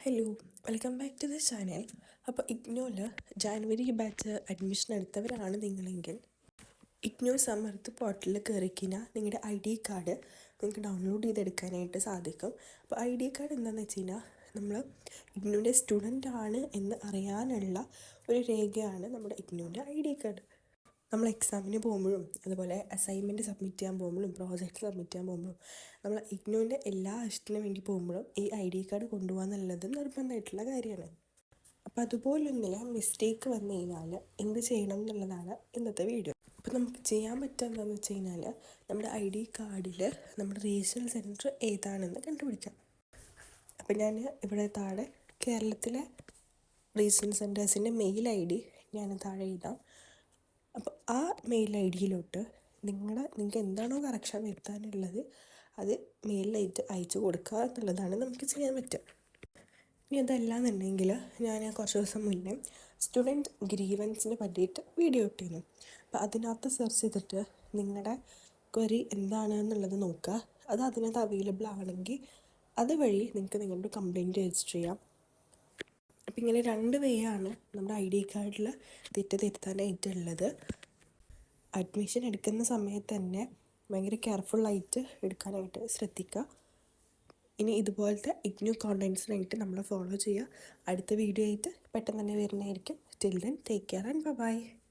Hello, welcome back to the channel. അപ്പോൾ ഇഗ്നോയിൽ January batch admission എടുത്തവരാണ് നിങ്ങളെങ്കിൽ ഇഗ്നോ സമർത്ത് പോർട്ടലിൽ കയറിക്കഴിഞ്ഞാൽ നിങ്ങളുടെ ID കാർഡ് നിങ്ങൾക്ക് ഡൗൺലോഡ് ചെയ്തെടുക്കാനായിട്ട് സാധിക്കും. അപ്പോൾ ID കാർഡ് എന്താണെന്ന് വെച്ച് കഴിഞ്ഞാൽ നമ്മൾ ഇഗ്നോൻ്റെ സ്റ്റുഡൻ്റ് ആണ് എന്ന് അറിയാനുള്ള ഒരു രേഖയാണ് നമ്മുടെ ഇഗ്നോൻ്റെ ID കാർഡ്. നമ്മൾ എക്സാമിന് പോകുമ്പോഴും അതുപോലെ അസൈൻമെൻറ്റ് സബ്മിറ്റ് ചെയ്യാൻ പോകുമ്പോഴും പ്രോജക്റ്റ് സബ്മിറ്റ് ചെയ്യാൻ പോകുമ്പോഴും നമ്മൾ ഇഗ്നോൻ്റെ എല്ലാ ആവശ്യത്തിനും വേണ്ടി പോകുമ്പോഴും ഈ ID കാർഡ് കൊണ്ടുപോകാൻ എന്നുള്ളത് നിർബന്ധമായിട്ടുള്ള കാര്യമാണ്. അപ്പോൾ അതുപോലൊന്നില്ല മിസ്റ്റേക്ക് വന്നു കഴിഞ്ഞാൽ എന്ത് ചെയ്യണം എന്നുള്ളതാണ് ഇന്നത്തെ വീഡിയോ. അപ്പോൾ നമുക്ക് ചെയ്യാൻ പറ്റുക എന്താണെന്ന് വെച്ച് കഴിഞ്ഞാൽ നമ്മുടെ ID കാർഡിൽ നമ്മുടെ റീജിയണൽ സെൻറ്റർ ഏതാണെന്ന് കണ്ടുപിടിക്കാം. അപ്പോൾ ഞാൻ ഇവിടെ താഴെ കേരളത്തിലെ റീജിയണൽ സെൻറ്റേഴ്സിൻ്റെ മെയിൽ ID ഞാൻ താഴെ എഴുതാം. അപ്പോൾ ആ മെയിൽ ID-യിലോട്ട് നിങ്ങൾക്ക് എന്താണോ കറക്ഷൻ വരുത്താനുള്ളത് അത് മെയിലായിട്ട് അയച്ചു കൊടുക്കുക എന്നുള്ളതാണ് നമുക്ക് ചെയ്യാൻ പറ്റുക. ഇനി അതല്ല എന്നുണ്ടെങ്കിൽ ഞാൻ കുറച്ച് ദിവസം മുന്നേ സ്റ്റുഡൻറ്റ് ഗ്രീവൻസിനെ പറ്റിയിട്ട് വീഡിയോ ഇട്ടിരുന്നു. അപ്പോൾ അതിനകത്ത് സെർച്ച് ചെയ്തിട്ട് നിങ്ങളുടെ ക്വറി എന്താണെന്നുള്ളത് നോക്കുക. അത് അതിനകത്ത് അവൈലബിൾ ആണെങ്കിൽ അതുവഴി നിങ്ങൾക്ക് നിങ്ങളുടെ കംപ്ലയിൻറ്റ് രജിസ്റ്റർ ചെയ്യാം. അപ്പം ഇങ്ങനെ 2 വേ ആണ് നമ്മുടെ ID കാർഡിൽ തെറ്റ് തിരുത്താനായിട്ടുള്ളത്. അഡ്മിഷൻ എടുക്കുന്ന സമയത്ത് തന്നെ ഭയങ്കര കെയർഫുള്ളായിട്ട് എടുക്കാനായിട്ട് ശ്രദ്ധിക്കുക. ഇനി ഇതുപോലത്തെ ഇഗ്നോ കോണ്ടൻസിനായിട്ട് നമ്മൾ ഫോളോ ചെയ്യുക. അടുത്ത വീഡിയോ ആയിട്ട് പെട്ടെന്ന് തന്നെ വരുന്നതായിരിക്കും. Till then take care and by.